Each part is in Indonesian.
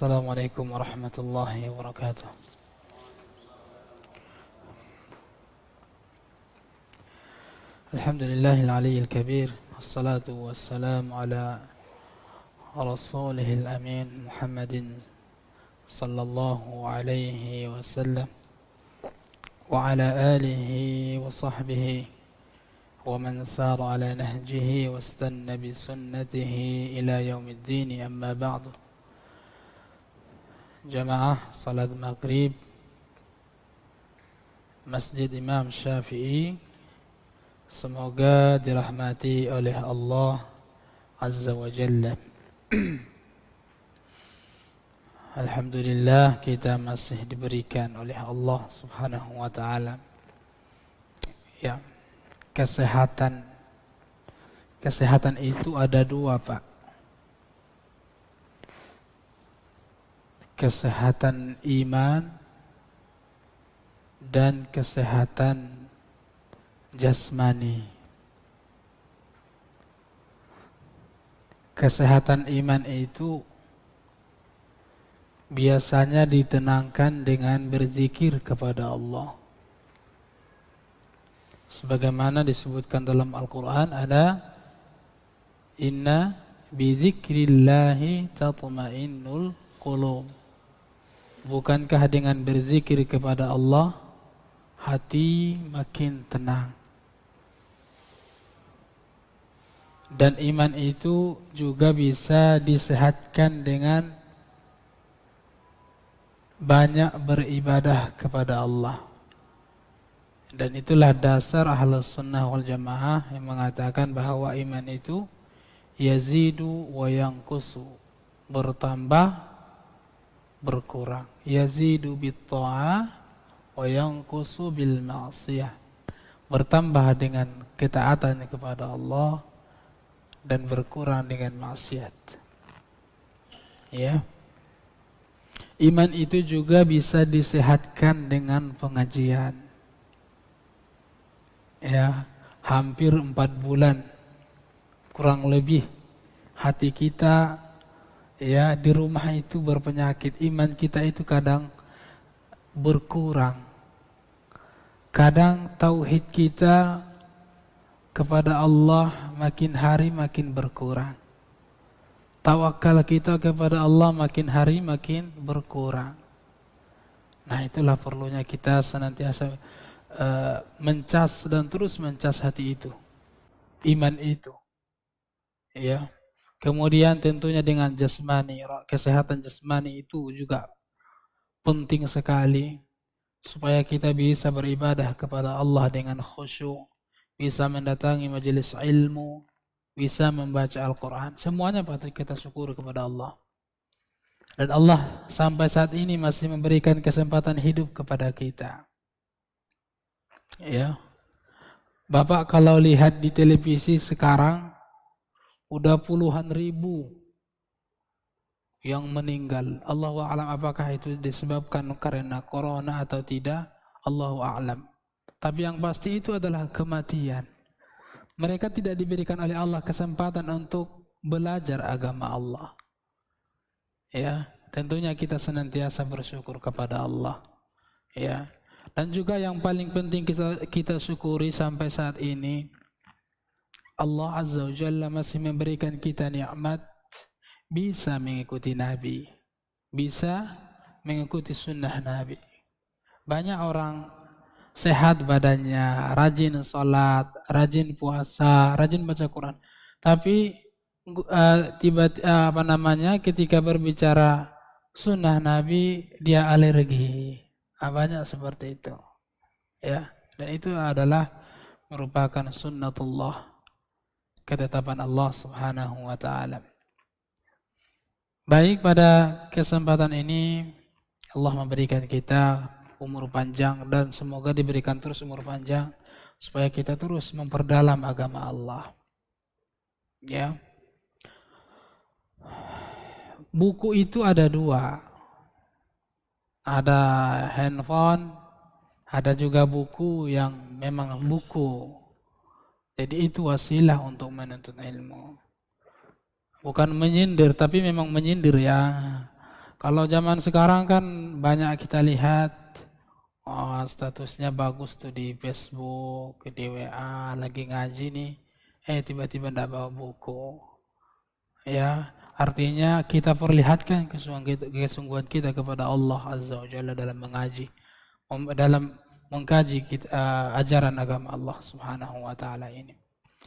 Assalamualaikum warahmatullahi wabarakatuh. Alhamdulillahil aliyyil kabir. Assalatu wassalamu ala rasulihil amin Muhammadin sallallahu alaihi wasallam wa ala alihi wa sahbihi wa man sara ala nahjihi wastanna bi sunnatihi ila yaumiddin, amma ba'du. Jamaah salat maghrib Masjid Imam Syafi'i, semoga dirahmati oleh Allah Azza wa Jalla. Alhamdulillah, kita masih diberikan oleh Allah Subhanahu wa ta'ala kesehatan. Kesehatan itu ada dua, Pak. Kesehatan iman dan kesehatan jasmani. Kesehatan iman itu biasanya ditenangkan dengan berzikir kepada Allah. Sebagaimana disebutkan dalam Al-Quran, ada inna bizikrillahi tatma'innul qulub. Bukankah dengan berzikir kepada Allah hati makin tenang? Dan iman itu juga bisa disehatkan dengan banyak beribadah kepada Allah. Dan itulah dasar Ahlus Sunnah wal Jamaah yang mengatakan bahwa iman itu yazidu wa yanqusu, bertambah berkurang. Yazidu bit-tha'ah wa yanqusu bil ma'siyah, bertambah dengan ketaatan kepada Allah dan berkurang dengan maksiat. Ya. Iman itu juga bisa disehatkan dengan pengajian. Ya, hampir 4 bulan kurang lebih hati kita di rumah itu berpenyakit. Iman kita itu kadang berkurang. Kadang tauhid kita kepada Allah makin hari makin berkurang. Tawakal kita kepada Allah makin hari makin berkurang. Nah, itulah perlunya kita senantiasa mencas dan terus mencas hati itu, iman itu. Ya. Kemudian tentunya dengan jasmani, kesehatan jasmani itu juga penting sekali supaya kita bisa beribadah kepada Allah dengan khusyuk, bisa mendatangi majelis ilmu, bisa membaca Al-Quran. Semuanya patut kita syukur kepada Allah. Dan Allah sampai saat ini masih memberikan kesempatan hidup kepada kita. Ya. Bapak kalau lihat di televisi sekarang, udah puluhan ribu yang meninggal. Allahu a'lam apakah itu disebabkan karena corona atau tidak, Allahu a'lam. Tapi yang pasti itu adalah kematian. Mereka tidak diberikan oleh Allah kesempatan untuk belajar agama Allah. Ya, tentunya kita senantiasa bersyukur kepada Allah. Ya. Dan juga yang paling penting kita syukuri sampai saat ini, Allah Azza wa Jalla masih memberikan kita nikmat bisa mengikuti Nabi, bisa mengikuti sunnah Nabi. Banyak orang sehat badannya, rajin sholat, rajin puasa, rajin baca Quran. Tapi ketika berbicara sunnah Nabi dia alergi. Banyak seperti itu. Ya, dan itu adalah merupakan sunnatullah, ketetapan Allah Subhanahu wa ta'ala. Baik, pada kesempatan ini Allah memberikan kita umur panjang dan semoga diberikan terus umur panjang supaya kita terus memperdalam agama Allah. Ya. Buku itu ada 2. Ada handphone, ada juga buku yang memang buku. Jadi itu wasilah untuk menuntut ilmu. Bukan menyindir, tapi memang menyindir ya. Kalau zaman sekarang kan banyak kita lihat statusnya bagus tuh di Facebook, di WA, lagi ngaji nih, tiba-tiba ndak bawa buku. Ya, artinya kita perlihatkan kesungguhan kita kepada Allah Azza wa Jalla dalam mengaji, dalam mengkaji ajaran agama Allah Subhanahu wa taala ini.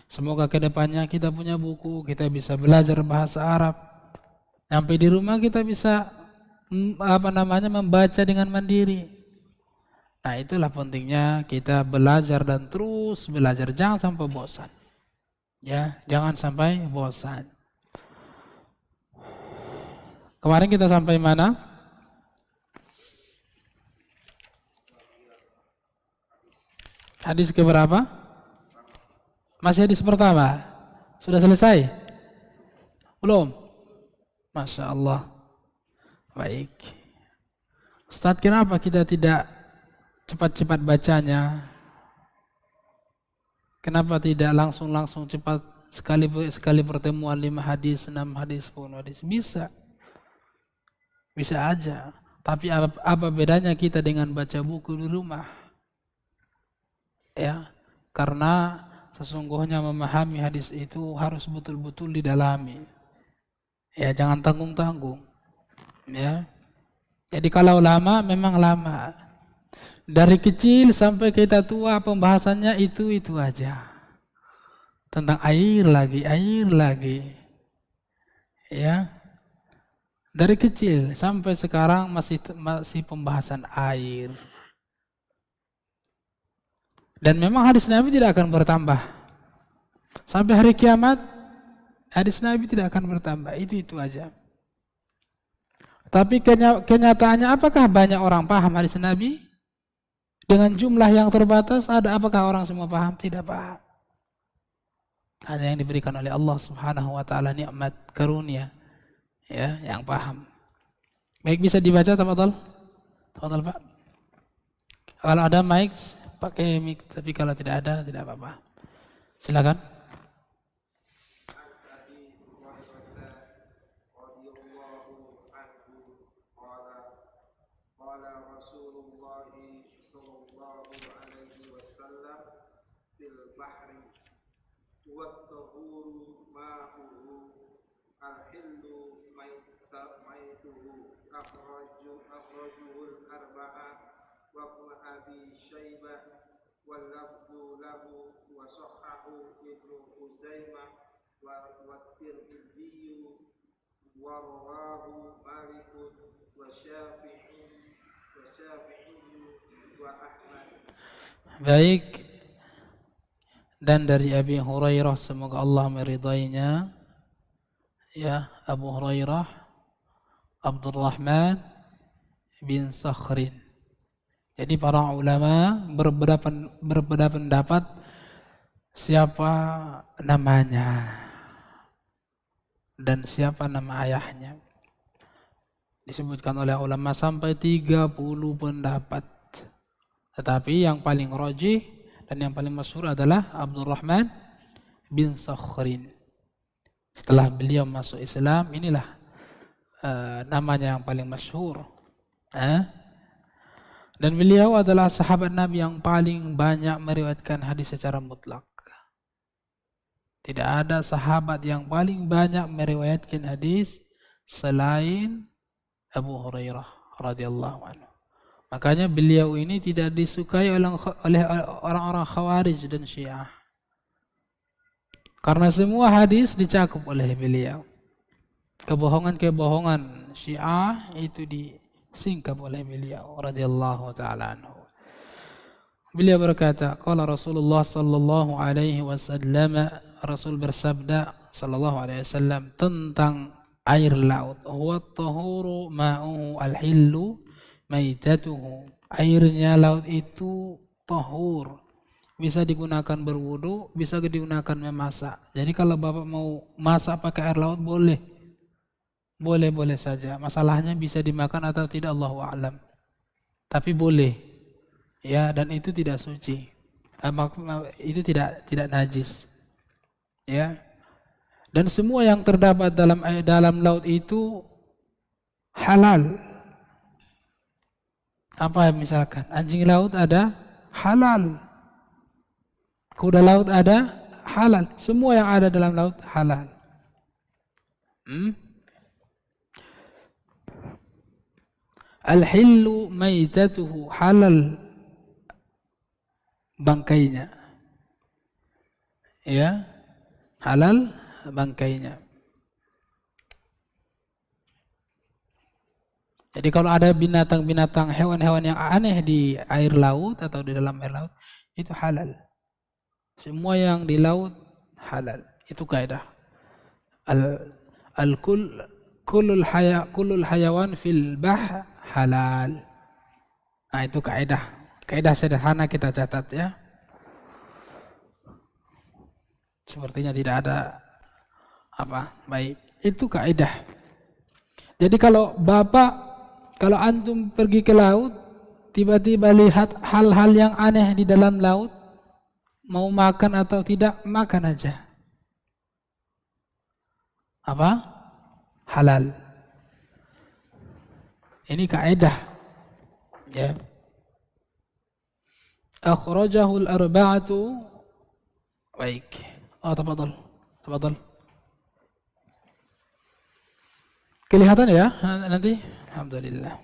Semoga kedepannya kita punya buku, kita bisa belajar bahasa Arab. Sampai di rumah kita bisa membaca dengan mandiri. Nah, itulah pentingnya kita belajar dan terus belajar, jangan sampai bosan. Ya, jangan sampai bosan. Kemarin kita sampai mana? Hadis keberapa? Masih hadis pertama. Sudah selesai? Belum? Masya Allah. Baik. Ustaz, kenapa kita tidak cepat-cepat bacanya? Kenapa tidak langsung cepat sekali pertemuan 5 hadis, 6 hadis, 10 hadis? Bisa. Bisa aja. Tapi apa bedanya kita dengan baca buku di rumah? Ya, karena sesungguhnya memahami hadis itu harus betul-betul didalami. Ya, jangan tanggung-tanggung. Ya. Jadi kalau lama memang lama. Dari kecil sampai kita tua pembahasannya itu aja. Tentang air lagi. Ya. Dari kecil sampai sekarang masih pembahasan air. Dan memang hadis Nabi tidak akan bertambah. Sampai hari kiamat, hadis Nabi tidak akan bertambah. Itu aja. Tapi kenyataannya apakah banyak orang paham hadis Nabi? Dengan jumlah yang terbatas, apakah orang semua paham? Tidak paham. Hanya yang diberikan oleh Allah Subhanahu wa taala nikmat karunia, ya, yang paham. Baik, bisa dibaca, tafadhol. Tafadhol, Pak. Kalau ada mic, pakai mic, tapi kalau tidak ada, tidak apa-apa. Silakan. Akhrajuhul arba'ah wa ibn Abi Syaibah wal lafdhu lahu wa sahhahu Ibnu Khuzaimah wa Tirmidzi wa rawahu Malik wa Syafi'i wa Ahmad. Baik. Dan dari Abi Hurairah, semoga Allah meridainya, ya, Abu Hurairah Abdurrahman bin Sakhrin. Jadi para ulama berbeda pendapat siapa namanya dan siapa nama ayahnya. Disebutkan oleh ulama sampai 30 pendapat. Tetapi yang paling rajih dan yang paling masyhur adalah Abdurrahman bin Sakhrin. Setelah beliau masuk Islam, inilah namanya yang paling masyhur. Dan beliau adalah sahabat Nabi yang paling banyak meriwayatkan hadis secara mutlak. Tidak ada sahabat yang paling banyak meriwayatkan hadis selain Abu Hurairah radhiyallahu anhu. Makanya beliau ini tidak disukai oleh orang-orang Khawarij dan Syiah. Karena semua hadis dicakup oleh beliau. Kebohongan-kebohongan Syiah itu disingkap oleh beliau radhiyallahu taala anhu. Beliau berkata, qala Rasulullah sallallahu alaihi wasallam, Rasul bersabda sallallahu alaihi wasallam tentang air laut, huwa at-tahuru ma'uhu al-hillu maitatuhu. Airnya laut itu tahur, bisa digunakan berwudu, bisa digunakan memasak. Jadi kalau Bapak mau masak pakai air laut boleh. Boleh saja. Masalahnya bisa dimakan atau tidak, Allahu a'lam. Tapi boleh. Ya, dan itu tidak suci. Itu tidak najis. Ya. Dan semua yang terdapat dalam laut itu halal. Apa misalkan anjing laut ada halal, kuda laut ada halal, semua yang ada dalam laut halal. Al-hillu maitatuhu, halal bangkainya, ya, halal bangkainya. Jadi kalau ada binatang-binatang, hewan-hewan yang aneh di air laut atau di dalam air laut, itu halal. Semua yang di laut halal. Itu kaidah. Kullul hayawan fil bahr halal. Nah, itu kaidah. Kaidah sederhana kita catat ya. Sepertinya tidak ada apa. Baik. Itu kaidah. Jadi kalau antum pergi ke laut, tiba-tiba lihat hal-hal yang aneh di dalam laut, mau makan atau tidak, makan aja. Apa? Halal. Ini kaidah. Ya. Akhrajahul arba'atu. Baik. Oh, tafadhal. Tafadhal. Kelihatan ya nanti? Alhamdulillah.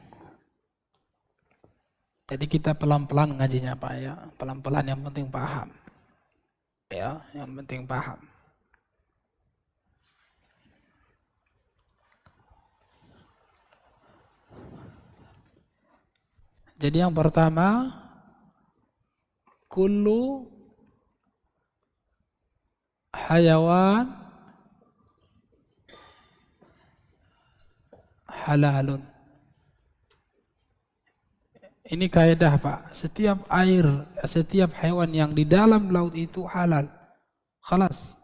Jadi kita pelan-pelan ngajinya Pak ya. Pelan-pelan, yang penting paham. Ya, yang penting paham. Jadi yang pertama, kullu hayawan halalun. Ini kaidah Pak, setiap hewan yang di dalam laut itu halal. Khalas.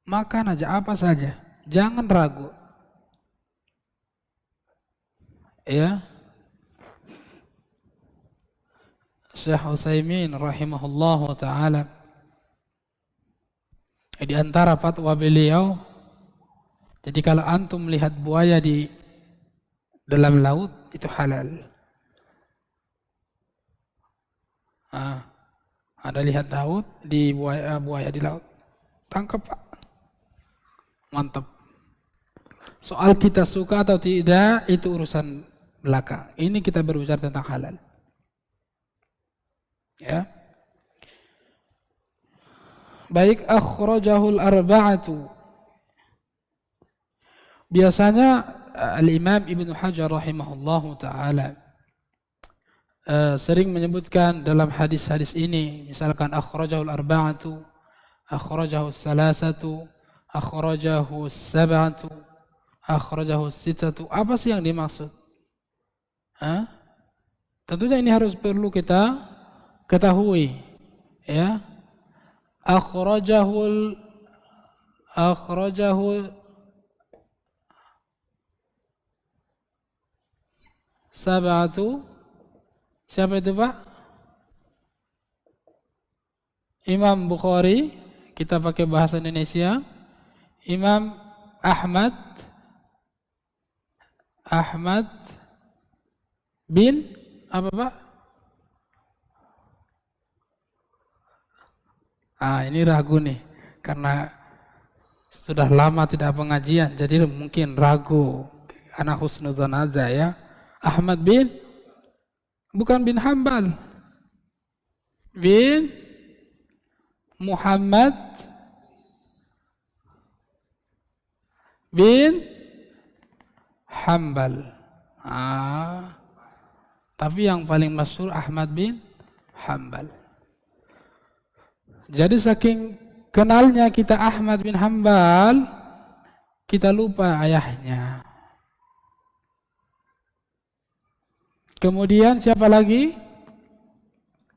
Makan aja apa saja, jangan ragu. Ya. Syekh Utsaimin rahimahullahu taala, di antara fatwa beliau, jadi kalau antum melihat buaya di dalam laut itu halal. Ada lihat laut di buaya di laut, tangkap Pak, mantap. Soal kita suka atau tidak itu urusan belakang. Ini kita berbicara tentang halal. Ya. Baik, akhrajahul arba'atu. Biasanya Al-Imam Ibnu Hajar rahimahullahu taala sering menyebutkan dalam hadis-hadis ini, misalkan akhrajahul arba'atu, akhrajahus salasatu, akhrajahus sab'atu, akhrajahus sittatu. Apa sih yang dimaksud? Tentunya ini harus perlu kita ketahui, ya. Akhrajahul sab'atu. Siapa itu Pak? Imam Bukhari, kita pakai bahasa Indonesia. Imam Ahmad bin apa Pak? Ini ragu nih, karena sudah lama tidak pengajian, jadi mungkin ragu. Anak husnuzan aja ya. Ahmad bin, bukan bin Hambal, bin Muhammad bin Hambal. Tapi yang paling masyhur Ahmad bin Hambal. Jadi saking kenalnya kita Ahmad bin Hambal, kita lupa ayahnya. Kemudian siapa lagi?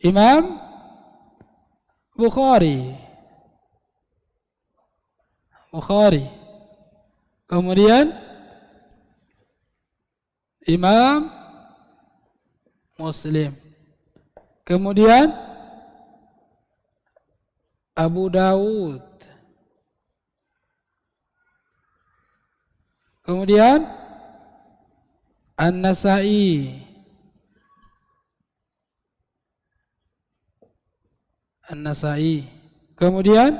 Imam Bukhari. Kemudian Imam Muslim. Kemudian Abu Dawud. Kemudian An-Nasa'i, kemudian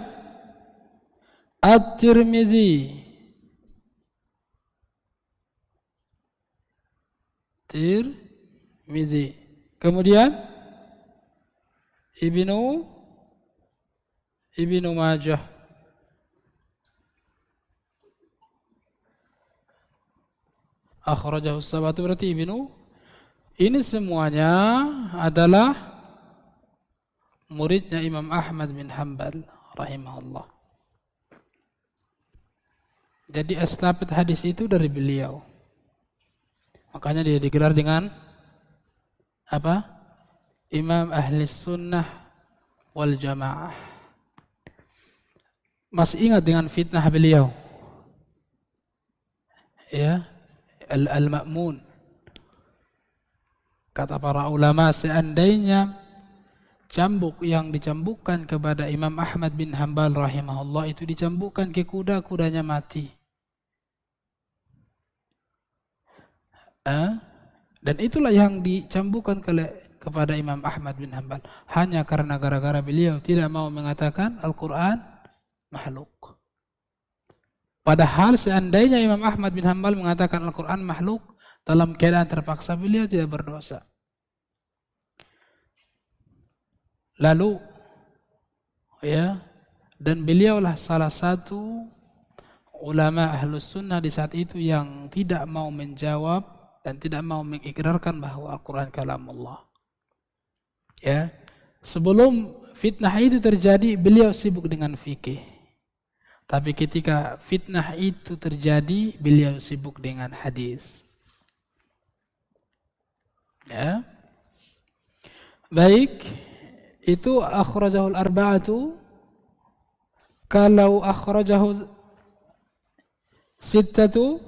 At-Tirmidzi, kemudian Ibnu Majah. Akhrajahu sab'atu, berarti Ibnu. Ini semuanya adalah muridnya Imam Ahmad bin Hanbal rahimahullah. Jadi estafet hadis itu dari beliau. Makanya dia digelar dengan apa? Imam Ahli Sunnah wal Jamaah. Masih ingat dengan fitnah beliau? Ya, Al-Ma'mun. Kata para ulama, seandainya cambuk yang dicambukkan kepada Imam Ahmad bin Hanbal rahimahullah itu dicambukkan ke kuda, kudanya mati. Dan itulah yang dicambukkan kepada Imam Ahmad bin Hanbal. Hanya karena gara-gara beliau tidak mau mengatakan Al-Quran makhluk. Padahal seandainya Imam Ahmad bin Hanbal mengatakan Al-Quran makhluk, dalam keadaan terpaksa beliau tidak berdosa. Lalu, ya, dan beliaulah salah satu ulama Ahlus Sunnah di saat itu yang tidak mau menjawab dan tidak mau mengikrarkan bahwa Al-Quran kalamullah. Ya, sebelum fitnah itu terjadi, beliau sibuk dengan fikih. Tapi ketika fitnah itu terjadi, beliau sibuk dengan hadis. Ya, baik, itu akhrajahul arba'atu. Kalau akhrajahu sittatu,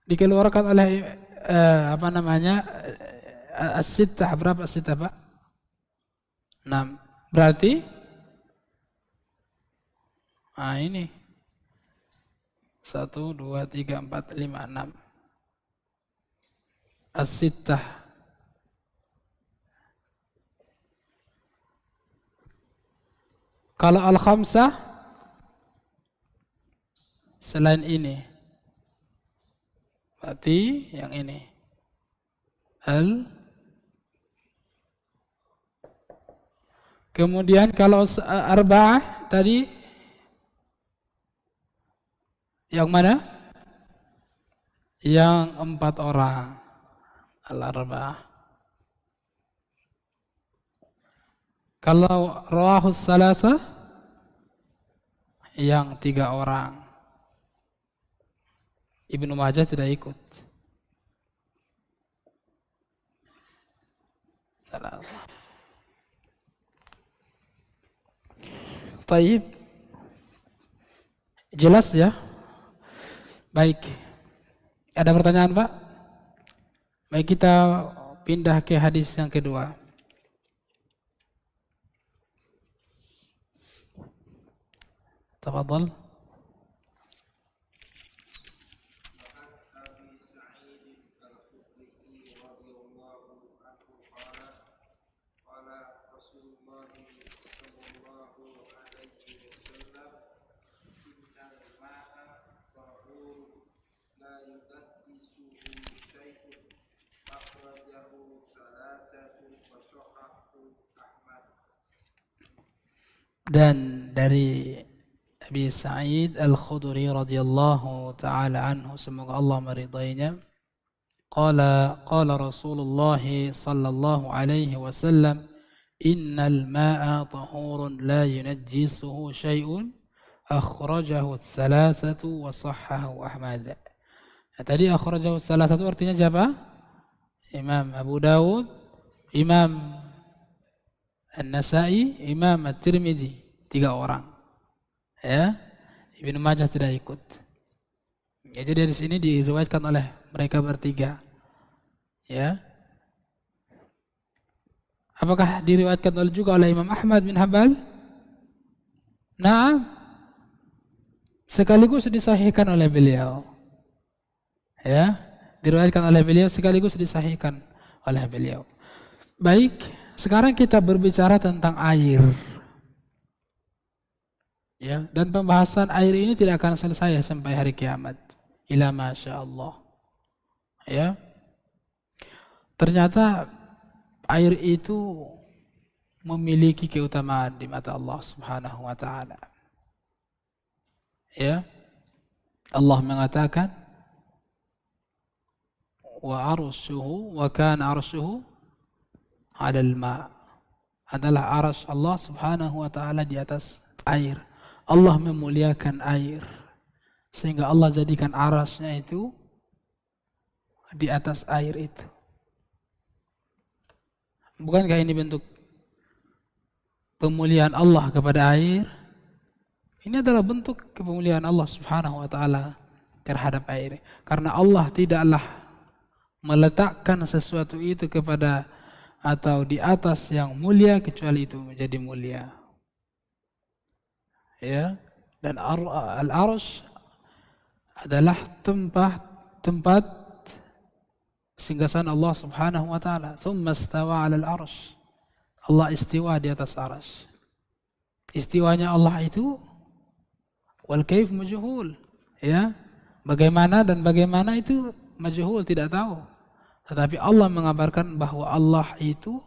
dikeluarkan oleh as-sittah, berapa as-sittah Pak? 6. Berarti ini 1, 2, 3, 4, 5, 6. As-sittah. Kalau al-khamsah selain ini, berarti yang ini kemudian kalau arba'ah tadi yang mana? Yang 4 orang, al-arba'ah. Kalau rawahus salasah yang 3 orang. Ibnu Majah tidak ikut. Salasah. Taib. Jelas ya? Baik. Ada pertanyaan Pak? Baik, kita pindah ke hadis yang kedua. Tafadhal. Dan dari Abi Sa'id Al-Khudri radhiyallahu ta'ala anhu, semoga Allah meridainya, qala Rasulullah sallallahu alaihi wasallam, innal ma'a tahurun la yunajjisuhu syai'un, akhrajahu thalathatu wa sahhahu Ahmad. Tadi akhrajahu thalathatu artinya siapa? Imam Abu Dawud, Imam An-Nasa'i, Imam At-Tirmidzi, 3 orang. Ya, Ibnu Majah tidak ikut. Ya, jadi di sini diriwayatkan oleh mereka bertiga. Ya. Apakah diriwayatkan juga oleh Imam Ahmad bin Hanbal? Nah, sekaligus disahihkan oleh beliau. Ya, diriwayatkan oleh beliau sekaligus disahihkan oleh beliau. Baik, sekarang kita berbicara tentang air. Ya, dan pembahasan air ini tidak akan selesai sampai hari kiamat. Ila masya Allah. Ya, ternyata air itu memiliki keutamaan di mata Allah Subhanahu wa taala. Ya. Allah mengatakan wa arshuhu wa kana arshuhu 'alal ma. Adalah arsy Allah Subhanahu wa taala di atas air. Allah memuliakan air sehingga Allah jadikan arasnya itu di atas air itu. Bukankah ini bentuk pemuliaan Allah kepada air? Ini adalah bentuk kemuliaan Allah Subhanahu wa taala terhadap air. Karena Allah tidaklah meletakkan sesuatu itu kepada atau di atas yang mulia kecuali itu menjadi mulia. Ya, dan al-arsy adalah tempat singgasana Allah Subhanahu wa taala. Tsumma istawa 'alal arsy. Allah istiwa di atas arsy. Istiwanya Allah itu wal kaif majhul. Ya, bagaimana itu majhul, tidak tahu. Tetapi Allah mengabarkan bahwa Allah itu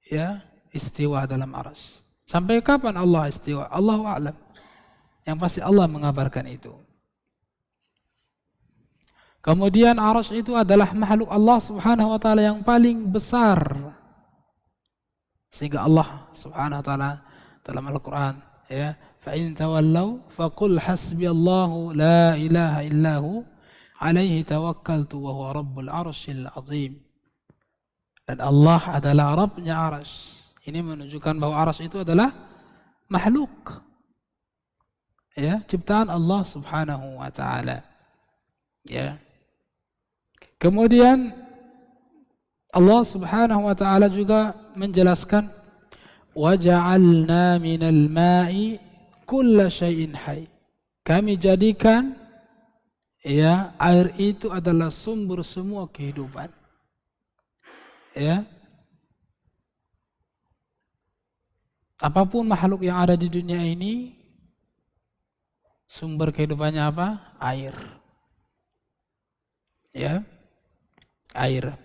ya istiwa dalam arsy. Sampai kapan Allah istiwa? Allahu a'lam. Yang pasti Allah mengabarkan itu. Kemudian arsy itu adalah makhluk Allah Subhanahu wa taala yang paling besar. Sehingga Allah Subhanahu wa taala dalam Al-Qur'an ya, fa in tawallaw faqul hasbiyallahu la ilaha illahu alaihi tawakkaltu wa huwa rabbul arsyil azim. Dan Allah adalah Rabbnya arsy. Ini menunjukkan bahwa arsy itu adalah makhluk. Ya, ciptaan Allah Subhanahu wa taala. Ya. Kemudian Allah Subhanahu wa taala juga menjelaskan wa ja'alna minal ma'i kulla syai'in hayy. Kami jadikan ya air itu adalah sumber semua kehidupan. Ya. Apapun makhluk yang ada di dunia ini, sumber kehidupannya apa? Air. Ya, air.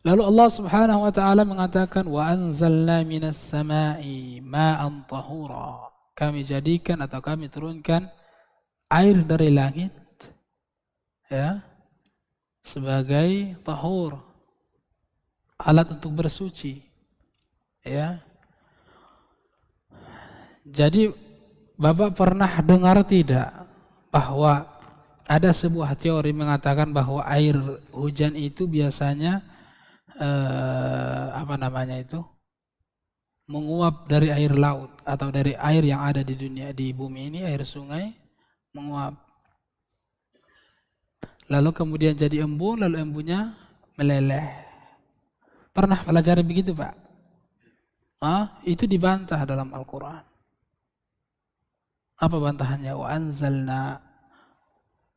Lalu Allah Subhanahu wa taala mengatakan wa anzalna minas sama'i ma'an tahura. Kami jadikan atau kami turunkan air dari langit ya sebagai tahur, alat untuk bersuci. Ya. Jadi Bapak pernah dengar tidak bahwa ada sebuah teori mengatakan bahwa air hujan itu biasanya menguap dari air laut atau dari air yang ada di dunia, di bumi ini, air sungai menguap. Lalu kemudian jadi embun, lalu embunnya meleleh. Pernah pelajari begitu, Pak? Itu dibantah dalam Al-Quran. Apa bantahannya? Wa anzalna,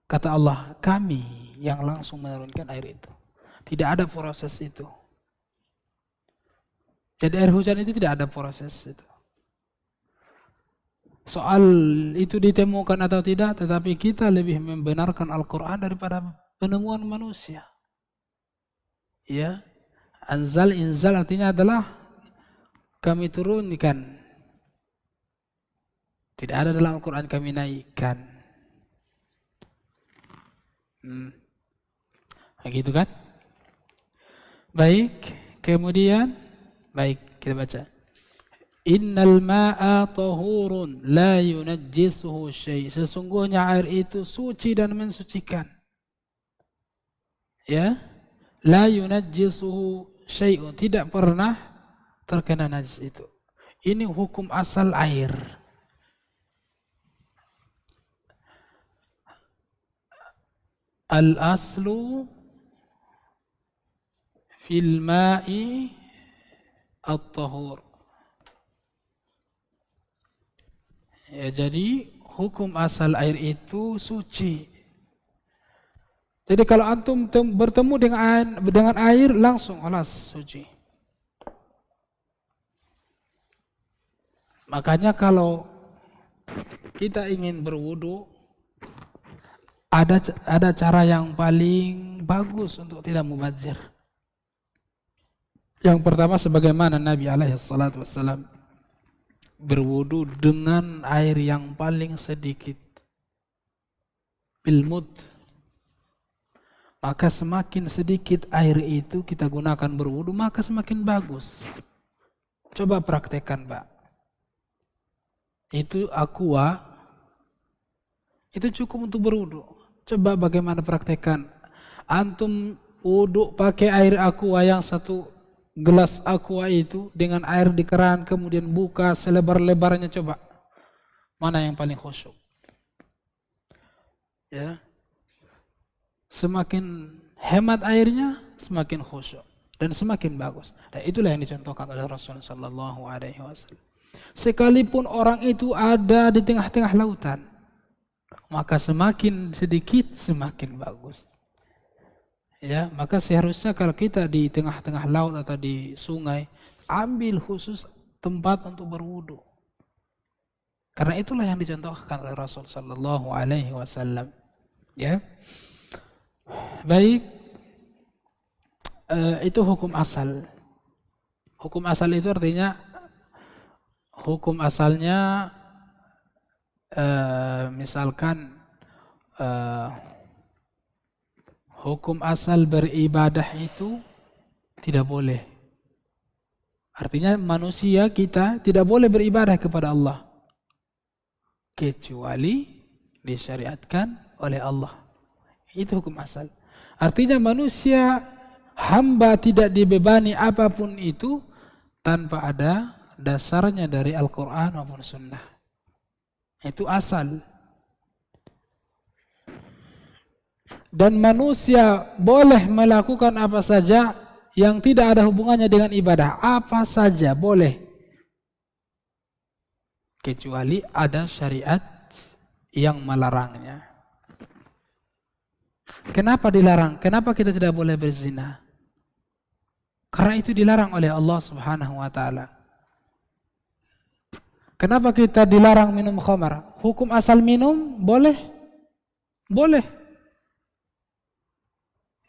kata Allah, kami yang langsung menurunkan air itu. Tidak ada proses itu. Jadi air hujan itu tidak ada proses itu. Soal itu ditemukan atau tidak, tetapi kita lebih membenarkan Al-Quran daripada penemuan manusia. Ya, inzal artinya adalah kami turunkan. Tidak ada dalam Al-Quran kami naikkan. Begitu kan? Baik, kemudian baik kita baca. Innal ma'a tahurun la yunajjisuhu syai'. Sesungguhnya air itu suci dan mensucikan. Ya, la yunajjisuhu syai'un, tidak pernah terkena najis itu. Ini hukum asal air. Al-aslu fil ma'i at-tahur. Ya, jadi hukum asal air itu suci. Jadi kalau antum bertemu dengan air langsung alas suci. Makanya kalau kita ingin berwudu, ada cara yang paling bagus untuk tidak mubazir. Yang pertama, sebagaimana Nabi alaihi salatu wassalam berwudu dengan air yang paling sedikit, bil mud. Maka semakin sedikit air itu kita gunakan berwudu, maka semakin bagus. Coba praktekkan, Pak. Itu aqua, itu cukup untuk berwudu. Coba bagaimana praktekkan. Antum wudu pakai air aqua yang 1 gelas aqua itu dengan air di keran, kemudian buka selebar-lebarnya, coba. Mana yang paling khusyuk? Ya. Semakin hemat airnya, semakin khusyuk dan semakin bagus. Dan itulah yang dicontohkan oleh Rasulullah sallallahu alaihi wasallam. Sekalipun orang itu ada di tengah-tengah lautan, maka semakin sedikit semakin bagus. Ya, maka seharusnya kalau kita di tengah-tengah laut atau di sungai, ambil khusus tempat untuk berwudu. Karena itulah yang dicontohkan oleh Rasul sallallahu alaihi wasallam. Ya. Baik, itu hukum asal. Hukum asal itu artinya hukum asalnya misalkan hukum asal beribadah itu tidak boleh. Artinya manusia kita tidak boleh beribadah kepada Allah kecuali disyariatkan oleh Allah. Itu hukum asal. Artinya manusia, hamba tidak dibebani apapun itu tanpa ada dasarnya dari Al-Quran maupun Sunnah. Itu asal. Dan manusia boleh melakukan apa saja yang tidak ada hubungannya dengan ibadah. Apa saja boleh. Kecuali ada syariat yang melarangnya. Kenapa dilarang? Kenapa kita tidak boleh berzina? Karena itu dilarang oleh Allah Subhanahu wa taala. Kenapa kita dilarang minum khamar? Hukum asal minum boleh? Boleh.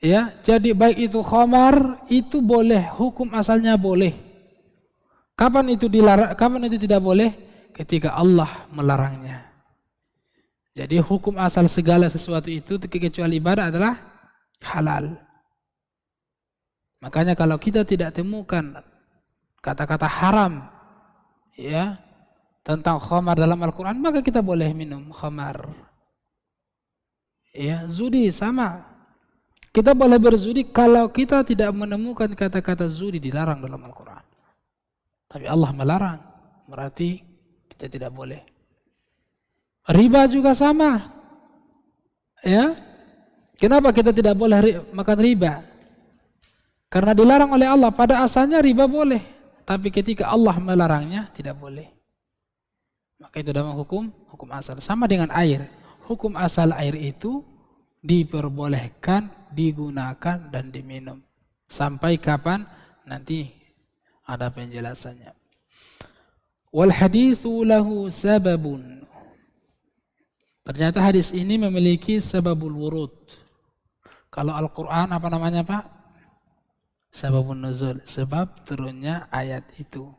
Ya, jadi baik itu khamar itu boleh, hukum asalnya boleh. Kapan itu dilarang? Kapan itu tidak boleh? Ketika Allah melarangnya. Jadi hukum asal segala sesuatu itu kecuali ibadah adalah halal. Makanya kalau kita tidak temukan kata-kata haram ya tentang khamar dalam Al-Quran, maka kita boleh minum khamar. Ya, zudi sama. Kita boleh berzudi kalau kita tidak menemukan kata-kata zudi dilarang dalam Al-Quran. Tapi Allah melarang, berarti kita tidak boleh. Riba juga sama. Ya. Kenapa kita tidak boleh makan riba? Karena dilarang oleh Allah. Pada asalnya riba boleh, tapi ketika Allah melarangnya tidak boleh. Maka itu dalam hukum asal. Sama dengan air. Hukum asal air itu diperbolehkan, digunakan dan diminum. Sampai kapan? Nanti ada penjelasannya. Wal haditsu lahu sababun. Ternyata hadis ini memiliki sababul wurud. Kalau Al-Quran apa namanya Pak? Sababun nuzul, sebab turunnya ayat itu.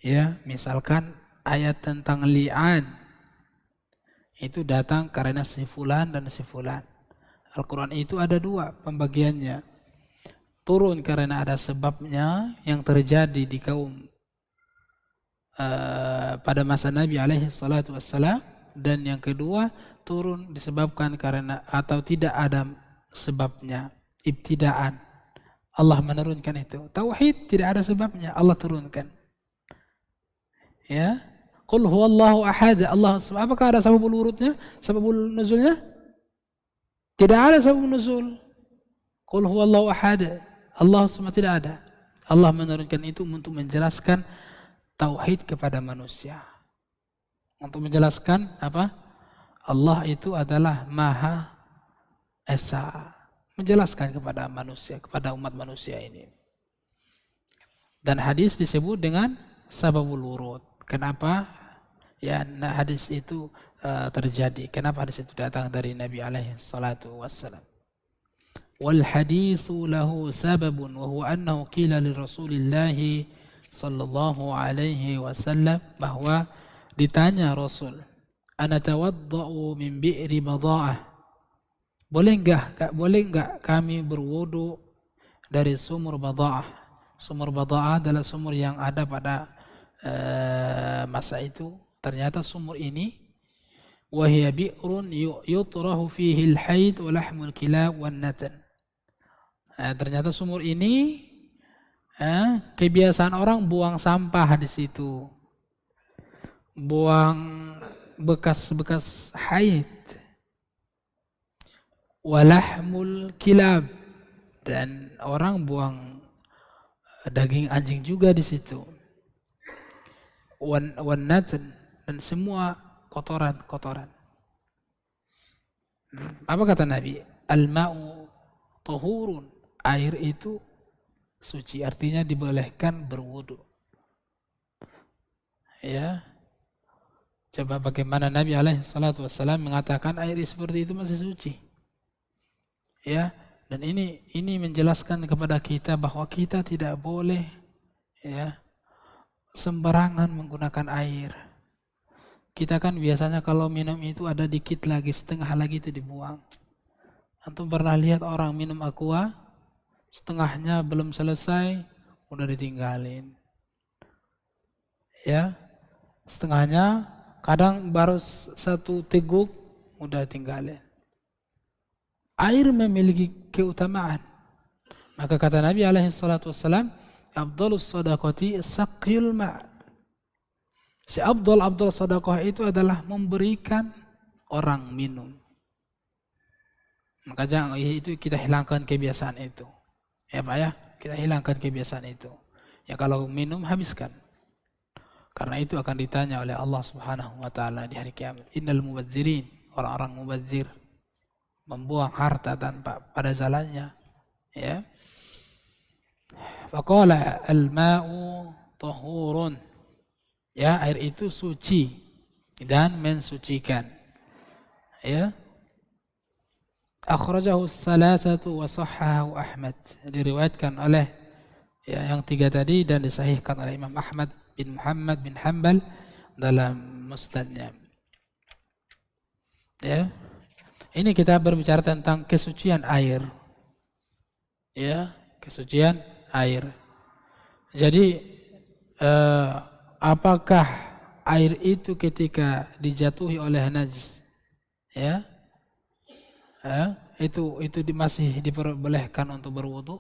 Ya, misalkan ayat tentang li'an itu datang karena si fulan dan si fulan. Al-Quran itu ada 2 pembagiannya. Turun karena ada sebabnya yang terjadi di kaum pada masa Nabi alaihi salatu wassalam. Dan yang kedua, turun disebabkan karena atau tidak ada sebabnya, ibtidaan. Allah menurunkan itu. Tauhid tidak ada sebabnya, Allah turunkan. Ya. Qul huwallahu ahad. Allah, apakah ada sababul wurudnya? Sababul nuzulnya? Tidak ada sababul nuzul. Qul huwallahu ahad. Allah semua tidak ada. Allah menurunkan itu untuk menjelaskan tauhid kepada manusia. Untuk menjelaskan apa? Allah itu adalah maha Esa, menjelaskan kepada manusia, kepada umat manusia ini. Dan hadis disebut dengan sababul wurud. Kenapa? Ya, hadis itu terjadi. Kenapa hadis itu datang dari Nabi alaihi salatu wassalam? Wal haditsu lahu sababun wa huwa annahu qila li Rasulillah sallallahu alaihi wasallam, bahwa ditanya Rasul, ana tawaddau min bi'ri bada'ah, boleh enggak kami berwudu dari sumur bada'ah. Sumur bada'ah adalah sumur yang ada pada masa itu. Ternyata sumur ini wa hiya bi'run yutrahu fihi al-hayd wa lahmul kilab wan natan. Ternyata sumur ini kebiasaan orang buang sampah di situ, buang bekas-bekas haid, walahmul kilab, dan orang buang daging anjing juga di situ, wannatan, dan semua kotoran-kotoran. Apa kata Nabi? Al-ma'u tahurun, air itu suci, artinya dibolehkan berwudu. Ya, coba bagaimana Nabi alaihi salatu wassalam mengatakan air seperti itu masih suci. Ya, dan ini menjelaskan kepada kita bahwa kita tidak boleh ya sembarangan menggunakan air. Kita kan biasanya kalau minum itu ada dikit lagi, setengah lagi itu dibuang. Antum pernah lihat orang minum aqua, setengahnya belum selesai udah ditinggalin. Ya, setengahnya kadang baru satu teguk udah tinggalin. Air memiliki keutamaan. Maka kata Nabi alaihi salatu wassalam, afdhalus shadaqati saqyul ma'. Seabdal sedekah itu adalah memberikan orang minum. Maka jangan itu kita hilangkan kebiasaan itu. Ya Pak ya, kita hilangkan kebiasaan itu. Ya kalau minum habiskan. Karena itu akan ditanya oleh Allah Subhanahu wa taala di hari kiamat. Innal mubadzirin, orang-orang mubadzir, membuang harta tanpa pada jalannya. Ya. Faqala al-ma'u tahurun. Ya, air itu suci dan mensucikan. Ya. Akhrajahu as-salasatu wa sahhahu Ahmad. Diriwayatkan oleh yang tiga tadi dan disahihkan oleh Imam Ahmad bin Muhammad bin Hanbal dalam musnadnya. Ya. Ini kita berbicara tentang kesucian air. Ya, kesucian air. Jadi apakah air itu ketika dijatuhi oleh najis, ya, itu masih diperbolehkan untuk berwudu?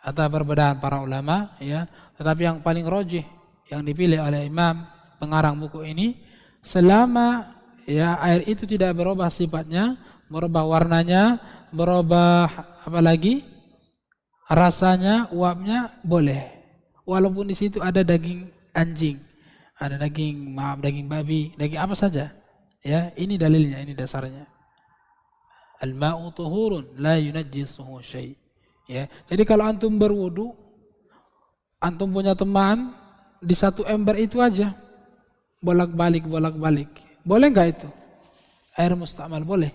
Atau perbedaan para ulama, ya. Tetapi yang paling rajih yang dipilih oleh Imam pengarang buku ini, selama ya air itu tidak berubah sifatnya, berubah warnanya, berubah apalagi rasanya, uapnya, boleh. Walaupun di situ ada daging anjing, ada daging babi, daging apa saja. Ya, ini dalilnya, ini dasarnya. Al-ma'u tuhurun la yunajjisuhu syai'. Ya. Jadi kalau antum berwudu, antum punya teman di satu ember itu aja bolak-balik. Boleh enggak itu? Air mustamal boleh?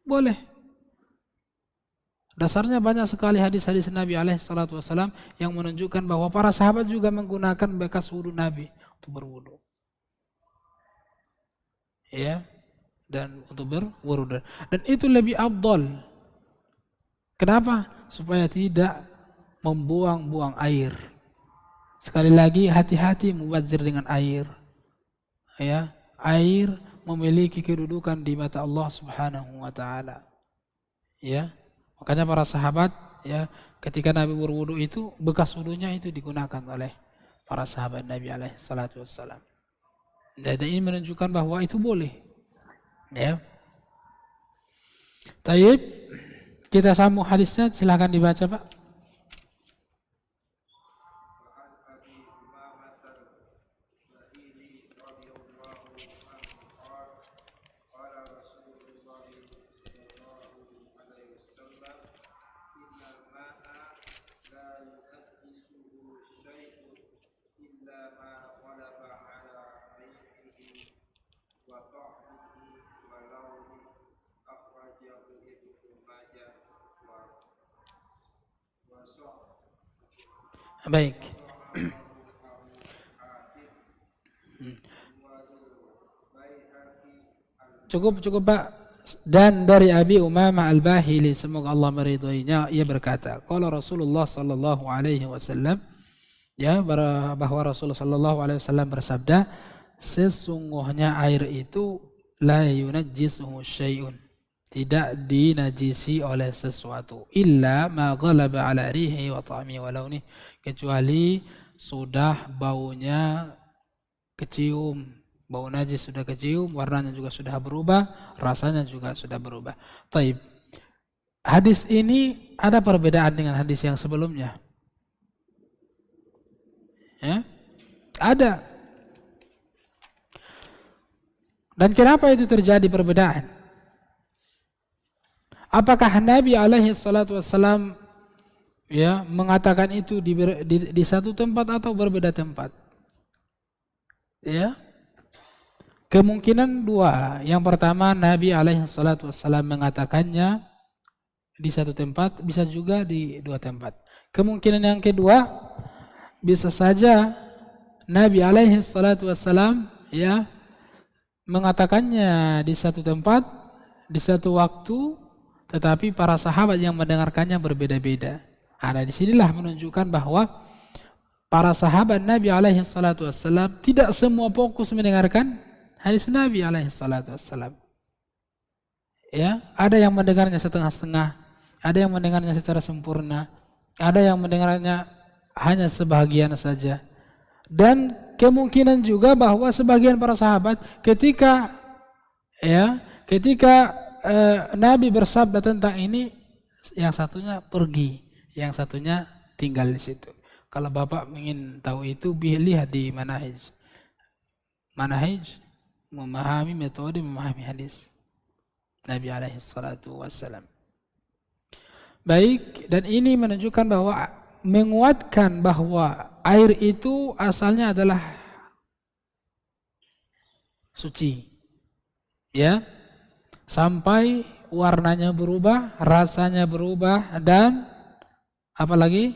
Boleh. Dasarnya banyak sekali hadis-hadis Nabi alaihi salatu wasallam yang menunjukkan bahwa para sahabat juga menggunakan bekas wudu Nabi untuk berwudu. Ya, dan untuk berwudu. Dan itu lebih afdal. Kenapa? Supaya tidak membuang-buang air. Sekali lagi hati-hati mubazir dengan air. Ya, air memiliki kedudukan di mata Allah Subhanahu wa taala. Ya. Makanya para sahabat, ya, ketika Nabi berwudu itu bekas wudunya itu digunakan oleh para sahabat Nabi alaihi salatu wassalam. Dan ini menunjukkan bahwa itu boleh. Ya. Taib, kita sambung hadisnya, silakan dibaca Pak. Baik. Cukup Pak. Dan dari Abi Umamah Al-Bahili, semoga Allah meridhoinya, ia berkata, qala Rasulullah sallallahu alaihi wasallam, ya, bahwa Rasulullah sallallahu alaihi wasallam bersabda, sesungguhnya air itu la yunajjisuhu syai'un, tidak dinajisi oleh sesuatu, illa ma ghalaba ala rihi wa ta'mi wa launi, kecuali sudah baunya kecium, bau najis sudah kecium, warnanya juga sudah berubah, rasanya juga sudah berubah. Taib. Hadis ini ada perbedaan dengan hadis yang sebelumnya. Ya? Ada. Dan kenapa itu terjadi perbedaan? Apakah Nabi alaihi salatu wassalam ya mengatakan itu di satu tempat atau berbeda tempat? Ya. Kemungkinan dua. Yang pertama, Nabi alaihi salatu wassalam mengatakannya di satu tempat, bisa juga di dua tempat. Kemungkinan yang kedua, bisa saja Nabi alaihi salatu wassalam ya mengatakannya di satu tempat, di satu waktu, tetapi para sahabat yang mendengarkannya berbeda-beda. Nah, disinilah menunjukkan bahwa para sahabat Nabi alaihi salatu wassalam tidak semua fokus mendengarkan hadis Nabi alaihi salatu wassalam. Ya, ada yang mendengarnya setengah-setengah, ada yang mendengarnya secara sempurna, ada yang mendengarnya hanya sebahagian saja. Dan kemungkinan juga bahwa sebagian para sahabat ketika Nabi bersabda tentang ini, yang satunya pergi, yang satunya tinggal di situ. Kalau Bapak ingin tahu itu, lihat di Manahij. Manahij memahami metode memahami hadis Nabi alaihi salatu wassalam. Baik, dan ini menunjukkan bahwa menguatkan bahwa air itu asalnya adalah suci. Ya. Sampai warnanya berubah, rasanya berubah, dan apalagi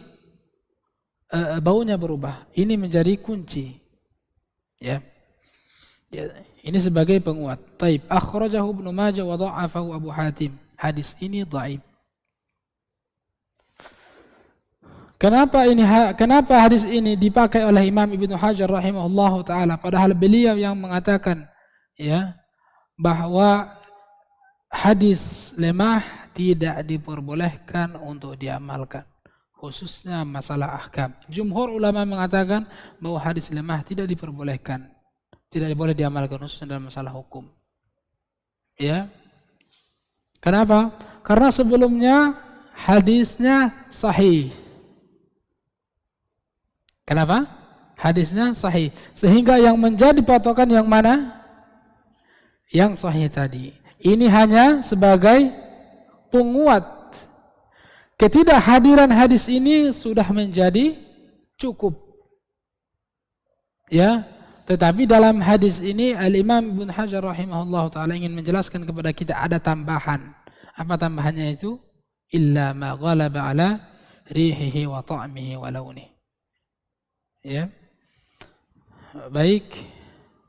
baunya berubah. Ini menjadi kunci. Ya. Ini sebagai penguat. Taib. Akhrajahu Ibnu Majah wa dha'afahu Abu Hatim. Hadis ini dhaif. Kenapa hadis ini dipakai oleh Imam Ibnu Hajar rahimahullahu taala, padahal beliau yang mengatakan ya bahwa hadis lemah tidak diperbolehkan untuk diamalkan, khususnya masalah ahkam. Jumhur ulama mengatakan bahwa hadis lemah tidak diperbolehkan, tidak boleh diamalkan khususnya dalam masalah hukum. Ya. Kenapa? Karena sebelumnya hadisnya sahih. Kenapa? Hadisnya sahih. Sehingga yang menjadi patokan yang mana? Yang sahih tadi. Ini hanya sebagai penguat. Ketidakhadiran hadis ini sudah menjadi cukup. Ya. Tetapi dalam hadis ini Al-Imam Ibnu Hajar rahimahullah ta'ala ingin menjelaskan kepada kita ada tambahan. Apa tambahannya itu? Illa ma ghalaba ala rihihi wa ta'mihi wa launihi. Ya. Baik.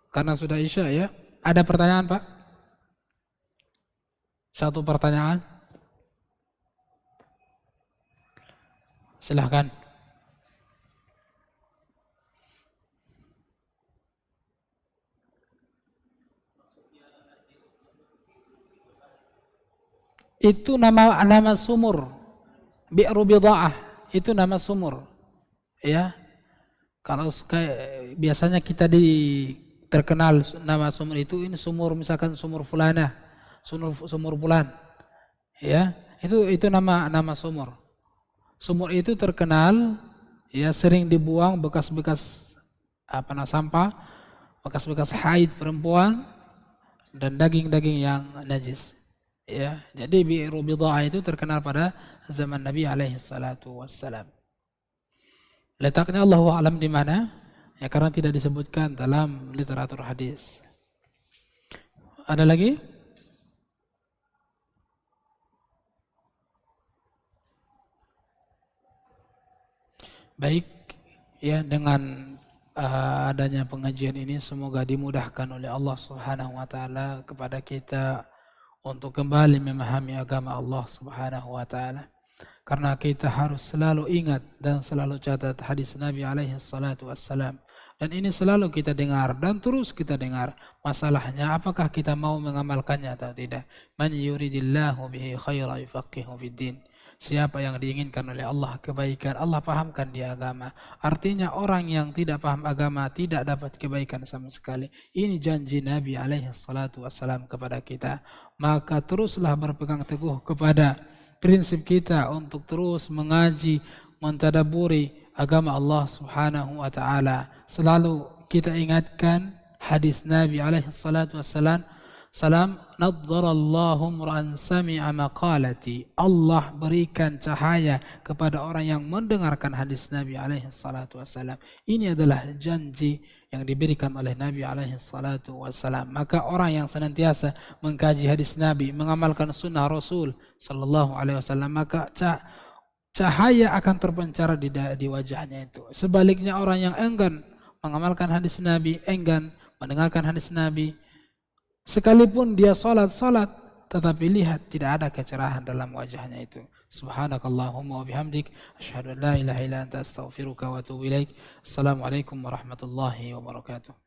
Karena sudah Isya ya. Ada pertanyaan, Pak? Satu pertanyaan. Silahkan. Itu nama sumur. Bi'ru Bidha'ah, itu nama sumur. Ya. Kalau biasanya kita terkenal nama sumur itu, ini sumur misalkan sumur fulana, sumur bulan. Ya, itu nama sumur. Sumur itu terkenal ya sering dibuang bekas-bekas sampah, bekas-bekas haid perempuan dan daging-daging yang najis. Ya, jadi Bi'ru Bidha'ah itu terkenal pada zaman Nabi alaihi salatu wassalam. Letaknya Allahu a'lam di mana? Ya karena tidak disebutkan dalam literatur hadis. Ada lagi? Baik, ya dengan adanya pengajian ini semoga dimudahkan oleh Allah Subhanahu wa taala kepada kita untuk kembali memahami agama Allah Subhanahu wa taala. Karena kita harus selalu ingat dan selalu catat hadis Nabi alaihi salatu wassalam. Dan ini selalu kita dengar dan terus kita dengar. Masalahnya apakah kita mau mengamalkannya atau tidak. Man yuridillahu bihi khaira yufaqihu fiddin. Siapa yang diinginkan oleh Allah kebaikan, Allah pahamkan dia agama. Artinya orang yang tidak paham agama tidak dapat kebaikan sama sekali. Ini janji Nabi alaihi salatu wassalam kepada kita. Maka teruslah berpegang teguh kepada prinsip kita untuk terus mengaji, mentadaburi agama Allah Subhanahu wa taala. Selalu kita ingatkan hadis Nabi alaihi salatu wassalam, nadharallahu mur'an sami'a maqalati. Allah berikan cahaya kepada orang yang mendengarkan hadis Nabi alaihi salatu wassalam. Ini adalah janji yang diberikan oleh Nabi alaihi salatu wassalam. Maka orang yang senantiasa mengkaji hadis Nabi, mengamalkan sunnah Rasul sallallahu alaihi wasallam, maka cahaya akan terpancar di wajahnya itu. Sebaliknya orang yang enggan mengamalkan hadis Nabi, enggan mendengarkan hadis Nabi, sekalipun dia salat, tetapi lihat tidak ada kecerahan dalam wajahnya itu. Subhanakallahumma wa bihamdik, asyhadu an la ilaha illa anta astaghfiruka wa atubu ilaik. Assalamualaikum warahmatullahi wabarakatuh.